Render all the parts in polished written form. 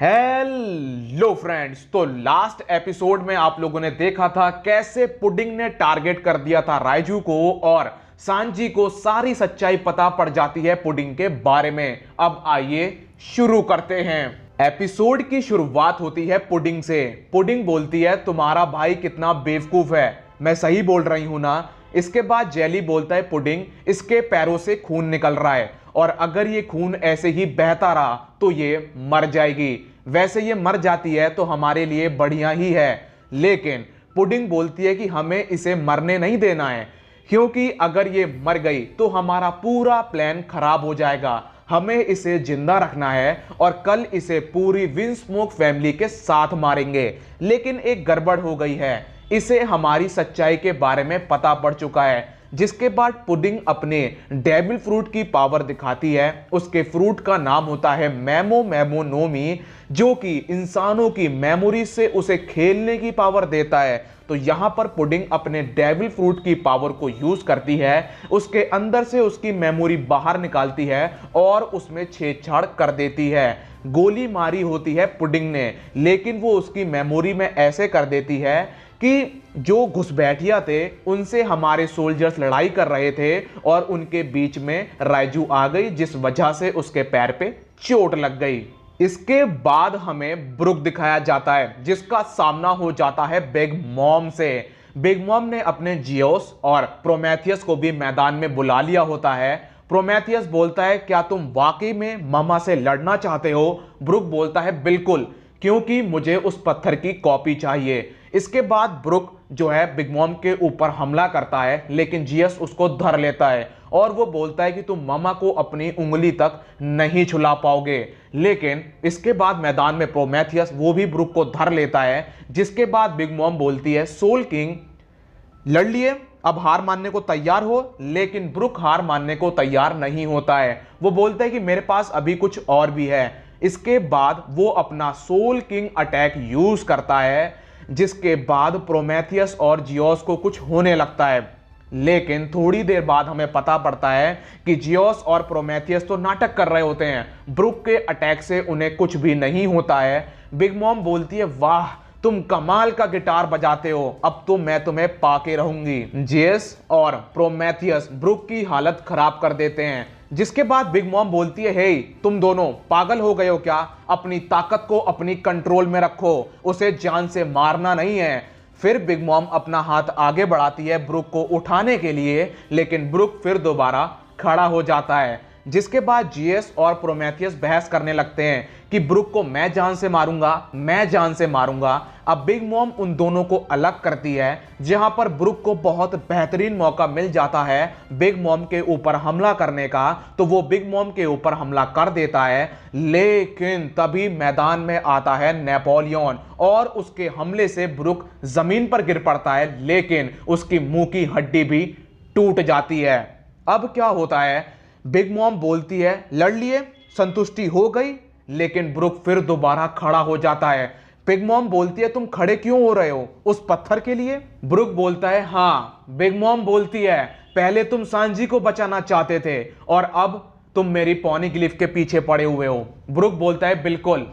Hello friends, तो last episode में आप लोगों ने देखा था कैसे पुडिंग ने टारगेट कर दिया था राइजू को और सांजी को सारी सच्चाई पता पड़ जाती है पुडिंग के बारे में। अब आइए शुरू करते हैं। एपिसोड की शुरुआत होती है पुडिंग से। पुडिंग बोलती है तुम्हारा भाई कितना बेवकूफ है, मैं सही बोल रही हूं ना। इसके बाद जेली बोलता है पुडिंग इसके पैरों से खून निकल रहा है और अगर ये खून ऐसे ही बहता रहा तो ये मर जाएगी। वैसे ये मर जाती है तो हमारे लिए बढ़िया ही है, लेकिन पुडिंग बोलती है कि हमें इसे मरने नहीं देना है, क्योंकि अगर ये मर गई तो हमारा पूरा प्लान खराब हो जाएगा। हमें इसे जिंदा रखना है और कल इसे पूरी विंस्मोक फैमिली के साथ मारेंगे। लेकिन एक गड़बड़ हो गई है, इसे हमारी सच्चाई के बारे में पता पड़ चुका है। जिसके बाद पुडिंग अपने डेविल फ्रूट की पावर दिखाती है। उसके फ्रूट का नाम होता है मेमो मेमो नोमी, जो कि इंसानों की मेमोरी से उसे खेलने की पावर देता है। तो यहाँ पर पुडिंग अपने डेविल फ्रूट की पावर को यूज करती है, उसके अंदर से उसकी मेमोरी बाहर निकालती है और उसमें छेड़छाड़ कर देती है। गोली मारी होती है पुडिंग ने, लेकिन वो उसकी मेमोरी में ऐसे कर देती है कि जो घुसपैठिया थे उनसे हमारे सोल्जर्स लड़ाई कर रहे थे और उनके बीच में राइजू आ गई, जिस वजह से उसके पैर पे चोट लग गई। इसके बाद हमें ब्रुक दिखाया जाता है, जिसका सामना हो जाता है बिग मॉम से। बिग मॉम ने अपने जियोस और प्रोमेथियस को भी मैदान में बुला लिया होता है। प्रोमेथियस बोलता है क्या तुम वाकई में मामा से लड़ना चाहते हो? ब्रुक बोलता है बिल्कुल, क्योंकि मुझे उस पत्थर की कॉपी चाहिए। इसके बाद ब्रुक जो है बिग मॉम के ऊपर हमला करता है, लेकिन जियस उसको धर लेता है और वो बोलता है कि तुम मामा को अपनी उंगली तक नहीं छुला पाओगे। लेकिन इसके बाद मैदान में प्रोमेथियस वो भी ब्रुक को धर लेता है। जिसके बाद बिग मॉम बोलती है सोल किंग लड़ लिए, अब हार मानने को तैयार हो। लेकिन ब्रुक हार मानने को तैयार नहीं होता है। वो बोलता है कि मेरे पास अभी कुछ और भी है। इसके बाद वो अपना सोल किंग अटैक यूज करता है, जिसके बाद प्रोमेथियस और जियोस को कुछ होने लगता है। लेकिन थोड़ी देर बाद हमें पता पड़ता है कि जियोस और प्रोमेथियस तो नाटक कर रहे होते हैं। ब्रुक के अटैक से उन्हें कुछ भी नहीं होता है। बिग मॉम बोलती है वाह तुम कमाल का गिटार बजाते हो, अब तो मैं तुम्हें पाके रहूंगी। जियस और प्रोमेथियस ब्रुक की हालत खराब कर देते हैं। जिसके बाद बिग मॉम बोलती है हे तुम दोनों पागल हो गए हो क्या? अपनी ताकत को अपनी कंट्रोल में रखो, उसे जान से मारना नहीं है। फिर बिग मॉम अपना हाथ आगे बढ़ाती है ब्रुक को उठाने के लिए, लेकिन ब्रुक फिर दोबारा खड़ा हो जाता है। जिसके बाद जीएस और प्रोमेथियस बहस करने लगते हैं कि ब्रुक को मैं जान से मारूंगा, मैं जान से मारूंगा। अब बिग मॉम उन दोनों को अलग करती है, जहां पर ब्रुक को बहुत बेहतरीन मौका मिल जाता है बिग मॉम के ऊपर हमला करने का। तो वो बिग मॉम के ऊपर हमला कर देता है, लेकिन तभी मैदान में आता है नेपोलियन और उसके हमले से ब्रुक जमीन पर गिर पड़ता है, लेकिन उसकी मुंह की हड्डी भी टूट जाती है। अब क्या होता है, बिग मॉम बोलती है लड़ लिए, संतुष्टि हो गई, लेकिन ब्रुक फिर दोबारा खड़ा हो जाता है। बिग मॉम बोलती है तुम खड़े क्यों हो रहे हो, उस पत्थर के लिए? ब्रुक बोलता है हाँ। बिग मॉम बोलती है पहले तुम सांजी को बचाना चाहते थे और अब तुम मेरी पॉनीग्लिफ के पीछे पड़े हुए हो। ब्रुक बोलता है बिल्कुल,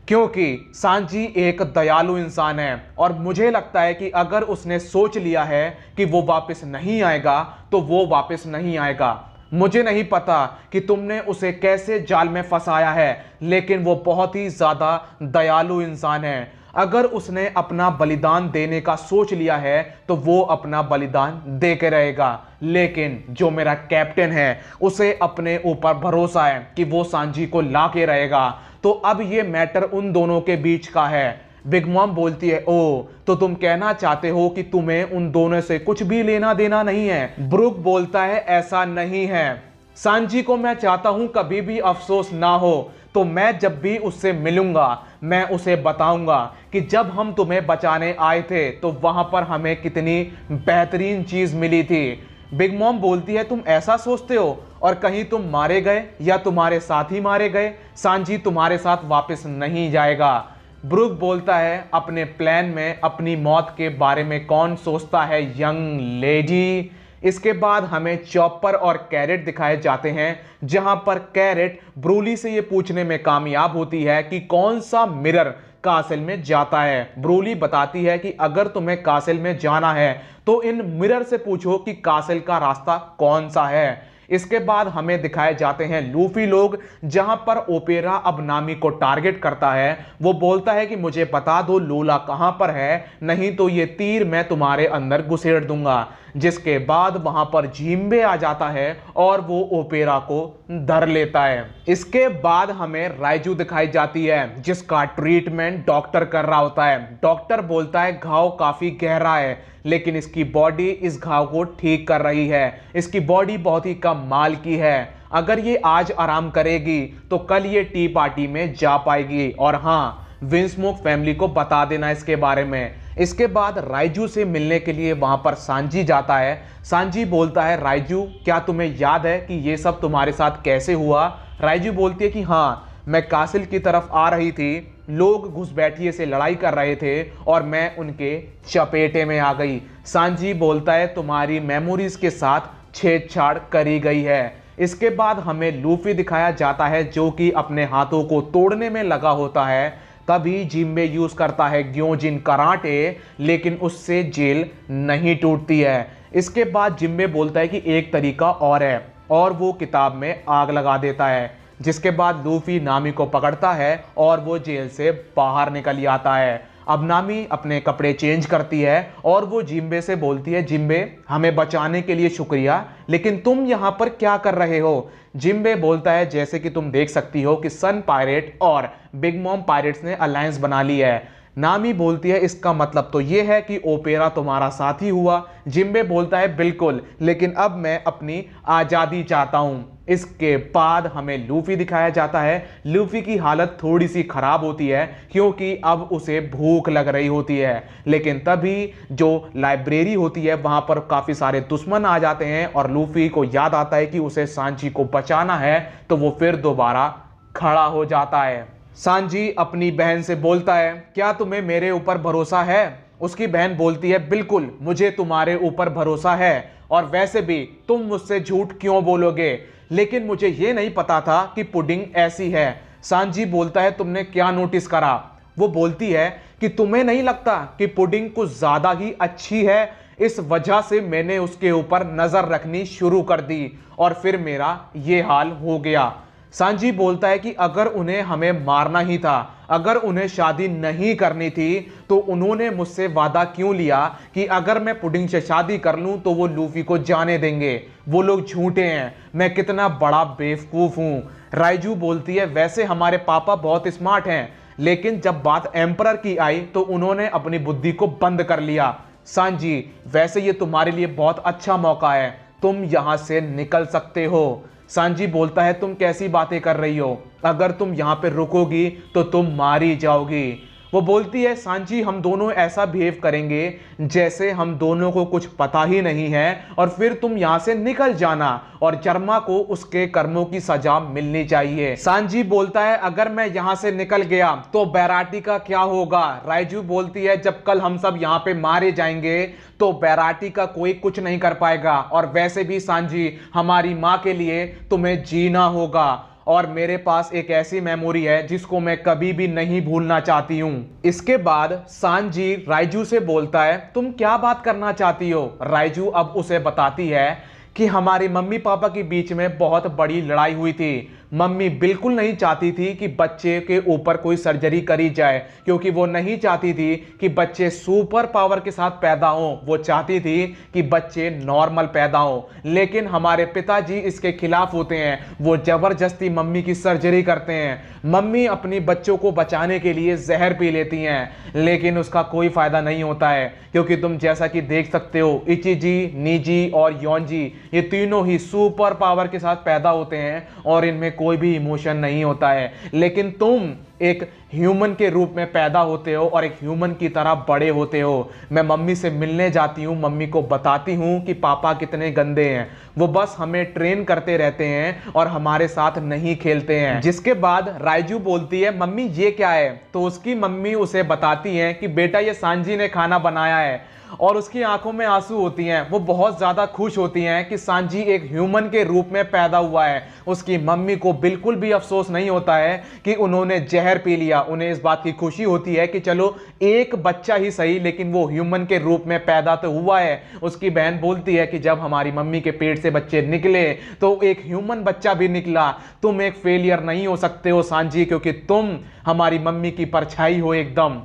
क्योंकि सांजी एक दयालु इंसान है और मुझे लगता है कि अगर उसने सोच लिया है कि वो वापस नहीं आएगा तो वो वापस नहीं आएगा। मुझे नहीं पता कि तुमने उसे कैसे जाल में फंसाया है, लेकिन वो बहुत ही ज्यादा दयालु इंसान है। अगर उसने अपना बलिदान देने का सोच लिया है तो वो अपना बलिदान दे के रहेगा। लेकिन जो मेरा कैप्टन है उसे अपने ऊपर भरोसा है कि वो सांजी को ला के रहेगा। तो अब ये मैटर उन दोनों के बीच का है। बिग मॉम बोलती है ओ तो तुम कहना चाहते हो कि तुम्हें उन दोनों से कुछ भी लेना देना नहीं है? ब्रुक बोलता है ऐसा नहीं है, सांजी को मैं चाहता हूं कभी भी अफसोस ना हो। तो मैं जब भी उससे मिलूंगा मैं उसे बताऊंगा कि जब हम तुम्हें बचाने आए थे तो वहां पर हमें कितनी बेहतरीन चीज मिली थी। बिग मॉम बोलती है तुम ऐसा सोचते हो और कहीं तुम मारे गए या तुम्हारे साथ ही मारे गए, सांजी तुम्हारे साथ वापस नहीं जाएगा। ब्रुक बोलता है अपने प्लान में अपनी मौत के बारे में कौन सोचता है यंग लेडी? इसके बाद हमें चॉपर और कैरेट दिखाए जाते हैं, जहां पर कैरेट ब्रोली से ये पूछने में कामयाब होती है कि कौन सा मिरर कासिल में जाता है। ब्रोली बताती है कि अगर तुम्हें कासिल में जाना है तो इन मिरर से पूछो कि कासिल का रास्ता कौन सा है। इसके बाद हमें दिखाए जाते हैं लूफी लोग, जहां पर ओपेरा अब नामी को टारगेट करता है। वो बोलता है कि मुझे बता दो लोला कहां पर है, नहीं तो ये तीर मैं तुम्हारे अंदर घुसेड़ दूंगा। जिसके बाद वहां पर जिम्बे आ जाता है और वो ओपेरा को धर लेता है। इसके बाद हमें राइजू दिखाई जाती है, जिसका ट्रीटमेंट डॉक्टर कर रहा होता है। डॉक्टर बोलता है घाव काफी गहरा है, लेकिन इसकी बॉडी इस घाव को ठीक कर रही है। इसकी बॉडी बहुत ही कम माल की है। अगर ये आज आराम करेगी तो कल ये टी पार्टी में जा पाएगी। और हाँ, विंसमोक फैमिली को बता देना इसके बारे में। इसके बाद राइजू से मिलने के लिए वहां पर सांजी जाता है। सांजी बोलता है राइजू, क्या तुम्हें याद है कि ये सब तुम्हारे साथ कैसे हुआ? राइजू बोलती है कि हाँ, मैं कासिल की तरफ आ रही थी, लोग घुसपैठिए से लड़ाई कर रहे थे और मैं उनके चपेटे में आ गई। सांजी बोलता है तुम्हारी मेमोरीज के साथ छेड़छाड़ करी गई है। इसके बाद हमें लूफी दिखाया जाता है, जो कि अपने हाथों को तोड़ने में लगा होता है। तभी जिम्बे यूज करता है ग्योजिन कराटे, लेकिन उससे जेल नहीं टूटती है। इसके बाद जिम्बे बोलता है कि एक तरीका और है, और वो किताब में आग लगा देता है। जिसके बाद लूफी नामी को पकड़ता है और वो जेल से बाहर निकल आता है। अब नामी अपने कपड़े चेंज करती है और वो जिम्बे से बोलती है जिम्बे, हमें बचाने के लिए शुक्रिया, लेकिन तुम यहाँ पर क्या कर रहे हो? जिम्बे बोलता है जैसे कि तुम देख सकती हो कि सन पायरेट और बिग मॉम पायरेट्स ने अलायंस बना ली है। नामी बोलती है इसका मतलब तो ये है कि ओपेरा तुम्हारा साथी हुआ। जिम्बे बोलता है बिल्कुल, लेकिन अब मैं अपनी आज़ादी चाहता हूँ। इसके बाद हमें लूफी दिखाया जाता है। लूफी की हालत थोड़ी सी खराब होती है क्योंकि अब उसे भूख लग रही होती है, लेकिन तभी जो लाइब्रेरी होती है वहां पर काफी सारे दुश्मन आ जाते हैं और लूफी को याद आता है कि उसे सांची को बचाना है, तो वो फिर दोबारा खड़ा हो जाता है। सांजी अपनी बहन से बोलता है क्या तुम्हें मेरे ऊपर भरोसा है? उसकी बहन बोलती है बिल्कुल, मुझे तुम्हारे ऊपर भरोसा है, और वैसे भी तुम मुझसे झूठ क्यों बोलोगे? लेकिन मुझे ये नहीं पता था कि पुडिंग ऐसी है। सांजी बोलता है तुमने क्या नोटिस करा? वो बोलती है कि तुम्हें नहीं लगता कि पुडिंग कुछ ज्यादा ही अच्छी है? इस वजह से मैंने उसके ऊपर नजर रखनी शुरू कर दी और फिर मेरा ये हाल हो गया। सांजी बोलता है कि अगर उन्हें हमें मारना ही था, अगर उन्हें शादी नहीं करनी थी, तो उन्होंने मुझसे वादा क्यों लिया कि अगर मैं पुडिंग से शादी कर लूं तो वो लूफी को जाने देंगे? वो लोग झूठे हैं, मैं कितना बड़ा बेवकूफ हूं। राइजू बोलती है वैसे हमारे पापा बहुत स्मार्ट हैं, लेकिन जब बात एम्परर की आई तो उन्होंने अपनी बुद्धि को बंद कर लिया। सांजी, वैसे ये तुम्हारे लिए बहुत अच्छा मौका है, तुम यहां से निकल सकते हो। सांजी बोलता है तुम कैसी बातें कर रही हो? अगर तुम यहाँ पे रुकोगी तो तुम मारी जाओगी। वो बोलती है सांजी, हम दोनों ऐसा बिहेव करेंगे जैसे हम दोनों को कुछ पता ही नहीं है, और फिर तुम यहाँ से निकल जाना और जर्मा को उसके कर्मों की सजा मिलनी चाहिए। सांजी बोलता है अगर मैं यहाँ से निकल गया तो बैराटी का क्या होगा? राइजू बोलती है जब कल हम सब यहाँ पे मारे जाएंगे तो बैराटी का कोई कुछ नहीं कर पाएगा, और वैसे भी सांजी, हमारी माँ के लिए तुम्हें जीना होगा, और मेरे पास एक ऐसी मेमोरी है जिसको मैं कभी भी नहीं भूलना चाहती हूं। इसके बाद सांजी राइजू से बोलता है तुम क्या बात करना चाहती हो? राइजू अब उसे बताती है कि हमारी मम्मी पापा के बीच में बहुत बड़ी लड़ाई हुई थी। मम्मी बिल्कुल नहीं चाहती थी कि बच्चे के ऊपर कोई सर्जरी करी जाए, क्योंकि वो नहीं चाहती थी कि बच्चे सुपर पावर के साथ पैदा हों, वो चाहती थी कि बच्चे नॉर्मल पैदा हों। लेकिन हमारे पिताजी इसके खिलाफ होते हैं, वो जबरदस्ती मम्मी की सर्जरी करते हैं। मम्मी अपनी बच्चों को बचाने के लिए जहर पी लेती हैं, लेकिन उसका कोई फायदा नहीं होता है, क्योंकि तुम जैसा कि देख सकते हो इचिजी, नीजी और योंजी, ये तीनों ही सुपर पावर के साथ पैदा होते हैं और इनमें कोई भी इमोशन नहीं होता है। लेकिन तुम एक ह्यूमन के रूप में पैदा होते हो और एक ह्यूमन की तरह बड़े होते हो। मैं मम्मी से मिलने जाती हूँ, मम्मी को बताती हूँ कि पापा कितने गंदे हैं। वो बस हमें ट्रेन करते रहते हैं और हमारे साथ नहीं खेलते हैं। जिसके बाद राइजू बोलती है, मम्मी ये क्या है? तो उसकी मम्मी उसे बताती है कि बेटा ये सांजी ने खाना बनाया है। और उसकी आंखों में आंसू होती हैं। वो बहुत ज़्यादा खुश होती हैं कि सांजी एक ह्यूमन के रूप में पैदा हुआ है। उसकी मम्मी को बिल्कुल भी अफसोस नहीं होता है कि उन्होंने जहर पी लिया। उन्हें इस बात की खुशी होती है कि चलो एक बच्चा ही सही, लेकिन वो ह्यूमन के रूप में पैदा तो हुआ है। उसकी बहन बोलती है कि जब हमारी मम्मी के पेट से बच्चे निकले तो एक ह्यूमन बच्चा भी निकला। तुम एक फेलियर नहीं हो सकते हो सांजी, क्योंकि तुम हमारी मम्मी की परछाई हो एकदम।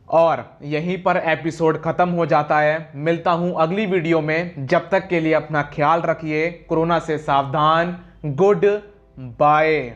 और यहीं पर एपिसोड खत्म हो जाता है। मिलता हूं अगली वीडियो में। जब तक के लिए अपना ख्याल रखिए, कोरोना से सावधान। Good bye.